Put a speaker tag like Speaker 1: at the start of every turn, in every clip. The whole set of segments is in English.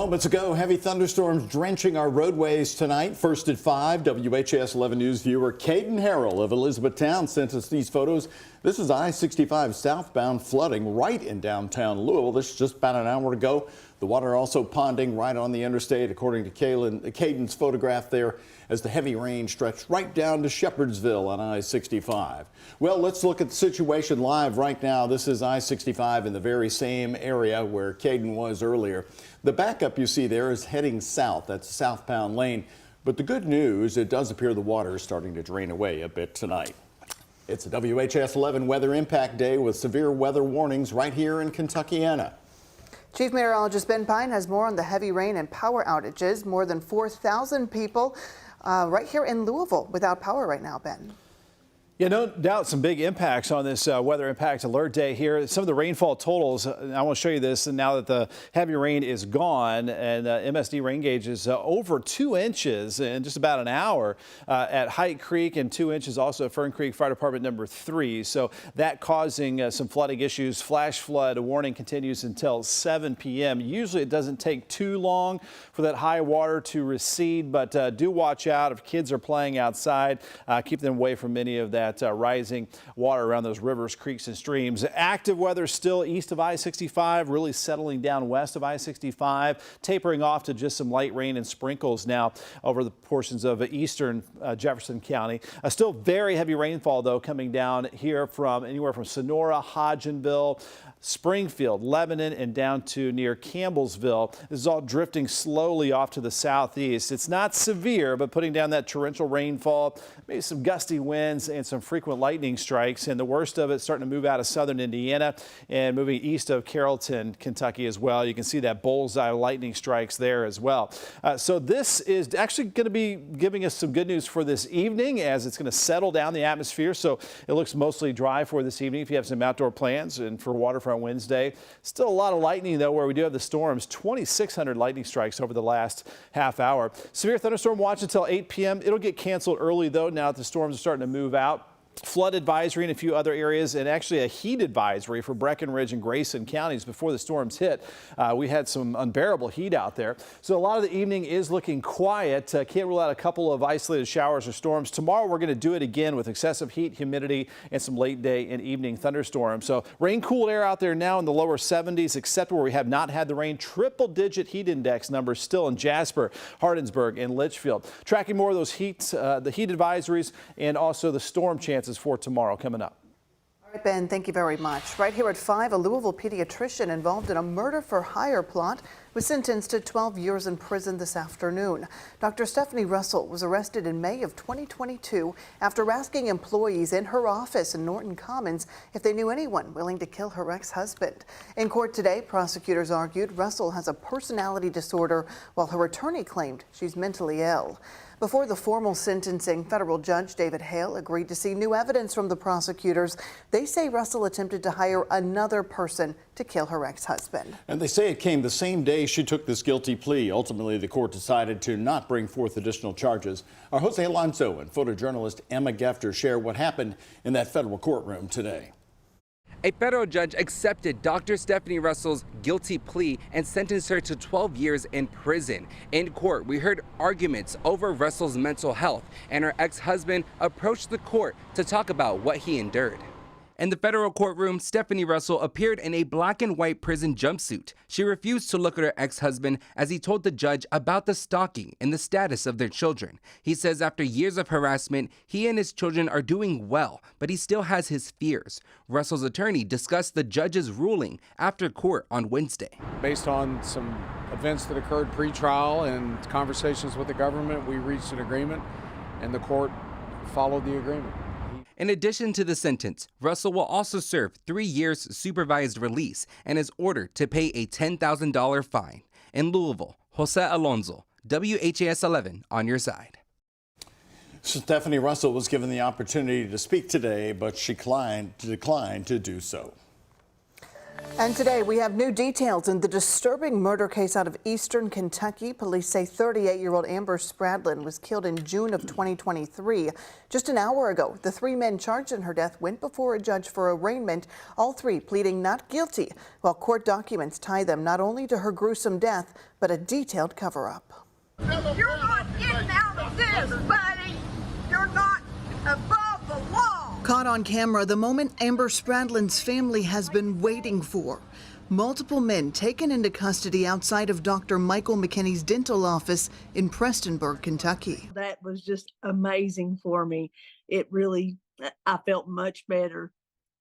Speaker 1: Moments ago, heavy thunderstorms drenching our roadways tonight. First at 5, WHAS 11 News viewer Caden Harrell of Elizabethtown sent us these photos. This is I-65 southbound flooding right in downtown Louisville. This is just about an hour ago. The water also ponding right on the interstate, according to Caden's photograph there, as the heavy rain stretched right down to Jeffersonville on I-65. Well, let's look at the situation live right now. This is I-65 in the very same area where Caden was earlier. The backup you see there is heading south. That's a southbound lane. But the good news, it does appear the water is starting to drain away a bit tonight. It's a WHAS 11 Weather Impact Day with severe weather warnings right here in Kentuckiana.
Speaker 2: Chief Meteorologist Ben Pine has more on the heavy rain and power outages. More than 4,000 people right here in Louisville without power right now, Ben.
Speaker 3: Yeah, no doubt some big impacts on this weather impact alert day here. Some of the rainfall totals, I want to show you this now that the heavy rain is gone, and MSD rain gauge is over 2 inches in just about an hour at Height Creek, and 2 inches also at Fern Creek Fire Department number 3. So that causing some flooding issues. Flash flood warning continues until 7 p.m. Usually it doesn't take too long for that high water to recede, but do watch out if kids are playing outside. Keep them away from any of that rising water around those rivers, creeks, and streams. Active weather still east of I-65, really settling down west of I-65, tapering off to just some light rain and sprinkles now over the portions of eastern Jefferson County. Still very heavy rainfall, though, coming down here from anywhere from Sonora, Hodgenville, Springfield, Lebanon, and down to near Campbellsville. This is all drifting slowly off to the southeast. It's not severe, but putting down that torrential rainfall, maybe some gusty winds and some frequent lightning strikes. And the worst of it starting to move out of southern Indiana and moving east of Carrollton, Kentucky as well. You can see that bullseye lightning strikes there as well. So this is actually going to be giving us some good news for this evening as it's going to settle down the atmosphere. So it looks mostly dry for this evening if you have some outdoor plans and for waterfront Wednesday. Still a lot of lightning, though, where we do have the storms. 2,600 lightning strikes over the last half hour. Severe thunderstorm watch until 8 p.m. It'll get canceled early, though, now that the storms are starting to move out. Flood advisory in a few other areas, and actually a heat advisory for Breckenridge and Grayson counties before the storms hit. We had some unbearable heat out there. So a lot of the evening is looking quiet. Can't rule out a couple of isolated showers or storms. Tomorrow we're going to do it again with excessive heat, humidity, and some late day and evening thunderstorms. So rain cooled air out there now in the lower 70s, except where we have not had the rain. Triple digit heat index numbers still in Jasper, Hardinsburg, and Litchfield. Tracking more of those the heat advisories and also the storm chances for tomorrow coming up.
Speaker 2: All right, Ben, thank you very much. Right here at 5, a Louisville pediatrician involved in a murder for hire plot was sentenced to 12 years in prison this afternoon. Dr. Stephanie Russell was arrested in May of 2022 after asking employees in her office in Norton Commons if they knew anyone willing to kill her ex-husband. In court today, prosecutors argued Russell has a personality disorder while her attorney claimed she's mentally ill. Before the formal sentencing, federal judge David Hale agreed to see new evidence from the prosecutors. They say Russell attempted to hire another person to kill her ex-husband.
Speaker 1: And they say it came the same day she took this guilty plea. Ultimately, the court decided to not bring forth additional charges. Our Jose Alonso and photojournalist Emma Gefter share what happened in that federal courtroom today.
Speaker 4: A federal judge accepted Dr. Stephanie Russell's guilty plea and sentenced her to 12 years in prison. In court, we heard arguments over Russell's mental health, and her ex-husband approached the court to talk about what he endured. In the federal courtroom, Stephanie Russell appeared in a black and white prison jumpsuit. She refused to look at her ex-husband as he told the judge about the stalking and the status of their children. He says after years of harassment, he and his children are doing well, but he still has his fears. Russell's attorney discussed the judge's ruling after court on Wednesday.
Speaker 5: Based on some events that occurred pre-trial and conversations with the government, we reached an agreement, and the court followed the agreement.
Speaker 4: In addition to the sentence, Russell will also serve 3 years supervised release and is ordered to pay a $10,000 fine. In Louisville, Jose Alonso, WHAS 11 on your side.
Speaker 1: Stephanie Russell was given the opportunity to speak today, but she declined to do so.
Speaker 2: And today we have new details in the disturbing murder case out of eastern Kentucky. Police say 38-year-old Amber Spradlin was killed in June of 2023. Just an hour ago, the three men charged in her death went before a judge for arraignment, all three pleading not guilty, while court documents tie them not only to her gruesome death, but a detailed cover-up.
Speaker 6: You're not getting out of this, buddy. You're not above the law.
Speaker 2: Caught on camera, the moment Amber Spradlin's family has been waiting for. Multiple men taken into custody outside of Dr. Michael McKinney's dental office in Prestonburg, Kentucky.
Speaker 7: That was just amazing for me. I felt much better.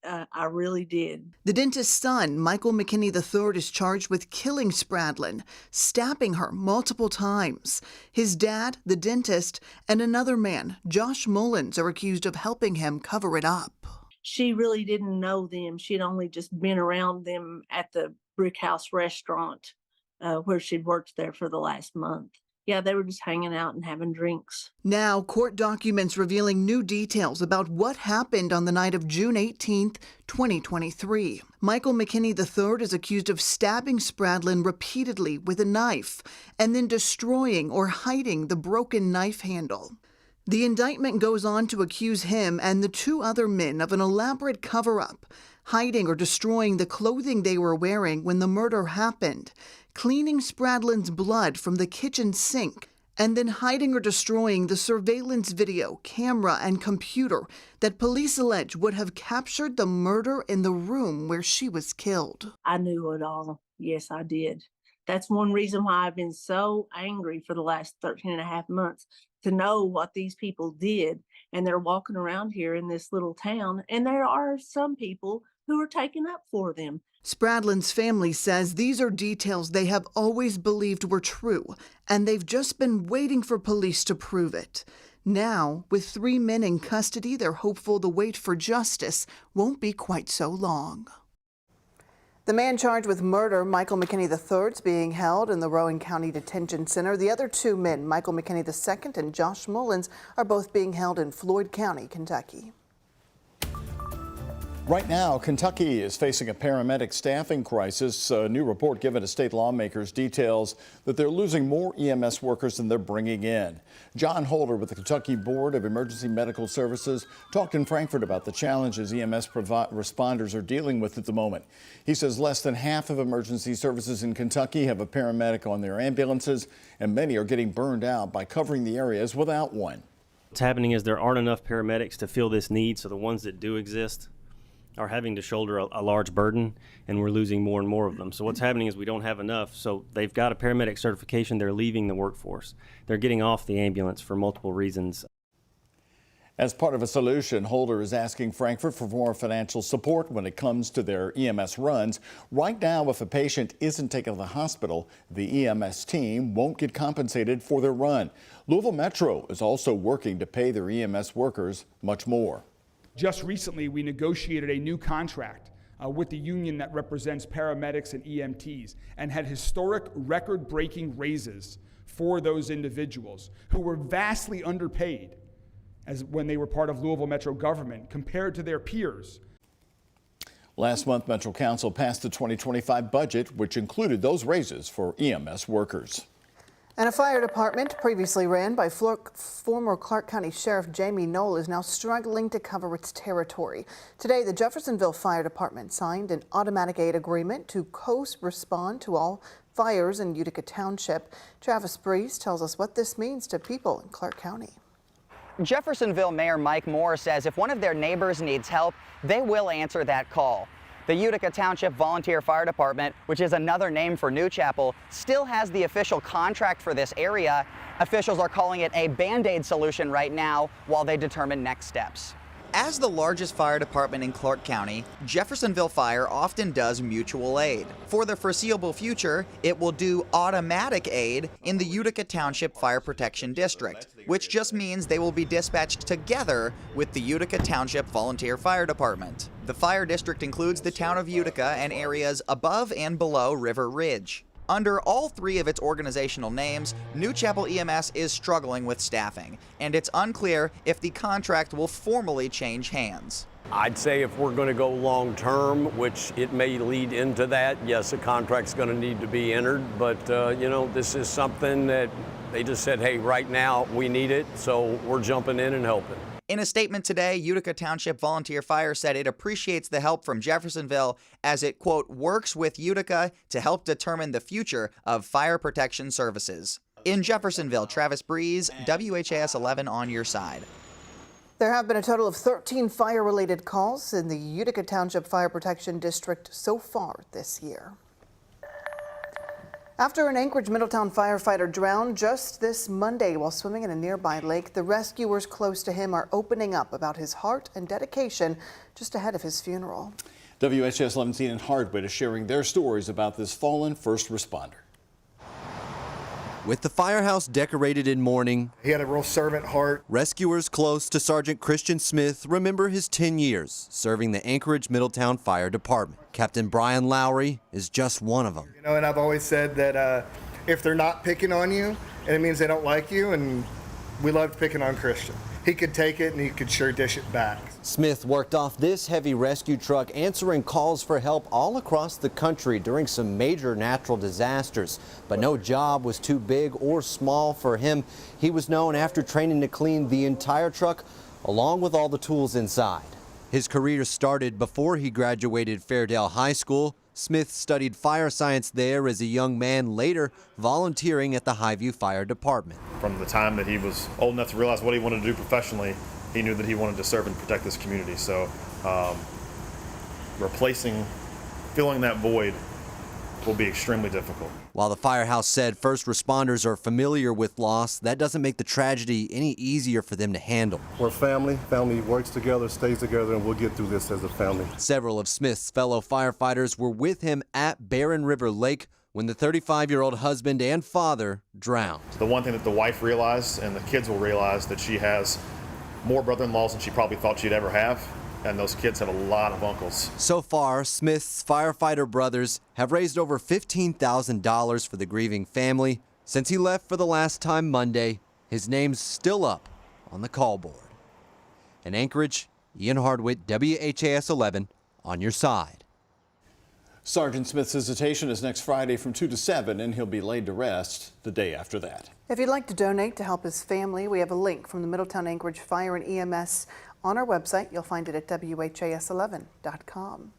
Speaker 7: I really did.
Speaker 2: The dentist's son, Michael McKinney III, is charged with killing Spradlin, stabbing her multiple times. His dad, the dentist, and another man, Josh Mullins, are accused of helping him cover it up.
Speaker 7: She really didn't know them. She'd only just been around them at the Brick House restaurant where she'd worked there for the last month. Yeah, they were just hanging out and having drinks.
Speaker 2: Now, court documents revealing new details about what happened on the night of June 18th, 2023. Michael McKinney III is accused of stabbing Spradlin repeatedly with a knife and then destroying or hiding the broken knife handle. The indictment goes on to accuse him and the two other men of an elaborate cover-up, hiding or destroying the clothing they were wearing when the murder happened, cleaning Spradlin's blood from the kitchen sink, and then hiding or destroying the surveillance video, camera, and computer that police allege would have captured the murder in the room where she was killed.
Speaker 7: I knew it all. Yes, I did. That's one reason why I've been so angry for the last 13 and a half months, to know what these people did. And they're walking around here in this little town, and there are some people who are taking up for them.
Speaker 2: Spradlin's family says these are details they have always believed were true, and they've just been waiting for police to prove it. Now, with three men in custody, they're hopeful the wait for justice won't be quite so long. The man charged with murder, Michael McKinney III, is being held in the Rowan County Detention Center. The other two men, Michael McKinney II and Josh Mullins, are both being held in Floyd County, Kentucky.
Speaker 1: Right now, Kentucky is facing a paramedic staffing crisis. A new report given to state lawmakers details that they're losing more EMS workers than they're bringing in. John Holder with the Kentucky Board of Emergency Medical Services talked in Frankfort about the challenges EMS responders are dealing with at the moment. He says less than half of emergency services in Kentucky have a paramedic on their ambulances, and many are getting burned out by covering the areas without one.
Speaker 8: What's happening is there aren't enough paramedics to fill this need, so the ones that do exist are having to shoulder a large burden, and we're losing more and more of them. So what's happening is we don't have enough. So they've got a paramedic certification. They're leaving the workforce. They're getting off the ambulance for multiple reasons.
Speaker 1: As part of a solution, Holder is asking Frankfort for more financial support when it comes to their EMS runs. Right now, if a patient isn't taken to the hospital, the EMS team won't get compensated for their run. Louisville Metro is also working to pay their EMS workers much more.
Speaker 9: Just recently, we negotiated a new contract with the union that represents paramedics and EMTs and had historic record-breaking raises for those individuals who were vastly underpaid as when they were part of Louisville Metro government compared to their peers.
Speaker 1: Last month, Metro Council passed the 2025 budget, which included those raises for EMS workers.
Speaker 2: And a fire department previously ran by former Clark County Sheriff Jamie Knoll is now struggling to cover its territory. Today, the Jeffersonville Fire Department signed an automatic aid agreement to co-respond to all fires in Utica Township. Travis Breeze tells us what this means to people in Clark County.
Speaker 10: Jeffersonville Mayor Mike Moore says if one of their neighbors needs help, they will answer that call. The Utica Township Volunteer Fire Department, which is another name for New Chapel, still has the official contract for this area. Officials are calling it a Band-Aid solution right now while they determine next steps. As the largest fire department in Clark County, Jeffersonville Fire often does mutual aid. For the foreseeable future, it will do automatic aid in the Utica Township Fire Protection District, which just means they will be dispatched together with the Utica Township Volunteer Fire Department. The fire district includes the town of Utica and areas above and below River Ridge. Under all three of its organizational names, New Chapel EMS is struggling with staffing, and it's unclear if the contract will formally change hands.
Speaker 11: I'd say if we're going to go long term, which it may lead into that, yes, a contract's going to need to be entered. But, you know, this is something that they just said, hey, right now we need it, so we're jumping in and helping.
Speaker 10: In a statement today, Utica Township Volunteer Fire said it appreciates the help from Jeffersonville as it, quote, works with Utica to help determine the future of fire protection services. In Jeffersonville, Travis Breeze, WHAS 11 on your side.
Speaker 2: There have been a total of 13 fire-related calls in the Utica Township Fire Protection District so far this year. After an Anchorage Middletown firefighter drowned just this Monday while swimming in a nearby lake, the rescuers close to him are opening up about his heart and dedication just ahead of his funeral.
Speaker 1: WHAS 11 and Hardwick is sharing their stories about this fallen first responder.
Speaker 12: With the firehouse decorated in mourning,
Speaker 13: he had a real servant heart.
Speaker 12: Rescuers close to Sergeant Christian Smith remember his 10 years serving the Anchorage Middletown Fire Department. Captain Brian Lowry is just one of them.
Speaker 13: You know, and I've always said that if they're not picking on you, and it means they don't like you, and we loved picking on Christian. He could take it and he could sure dish it back.
Speaker 12: Smith worked off this heavy rescue truck answering calls for help all across the country during some major natural disasters. But no job was too big or small for him. He was known after training to clean the entire truck along with all the tools inside. His career started before he graduated Fairdale High School. Smith studied fire science there as a young man, later volunteering at the Highview Fire Department.
Speaker 14: From the time that he was old enough to realize what he wanted to do professionally, he knew that he wanted to serve and protect this community. So filling that void will be extremely difficult.
Speaker 12: While the firehouse said first responders are familiar with loss, that doesn't make the tragedy any easier for them to handle.
Speaker 15: We're family. Family works together, stays together, and we'll get through this as a family.
Speaker 12: Several of Smith's fellow firefighters were with him at Barren River Lake when the 35-year-old husband and father drowned.
Speaker 14: The one thing that the wife realized and the kids will realize that she has more brother-in-laws than she probably thought she'd ever have. And those kids have a lot of uncles.
Speaker 12: So far, Smith's firefighter brothers have raised over $15,000 for the grieving family. Since he left for the last time Monday, his name's still up on the call board. In Anchorage, Ian Hardwick, WHAS 11, on your side.
Speaker 1: Sergeant Smith's visitation is next Friday from 2 to 7, and he'll be laid to rest the day after that.
Speaker 2: If you'd like to donate to help his family, we have a link from the Middletown Anchorage Fire and EMS on our website. You'll find it at WHAS11.com.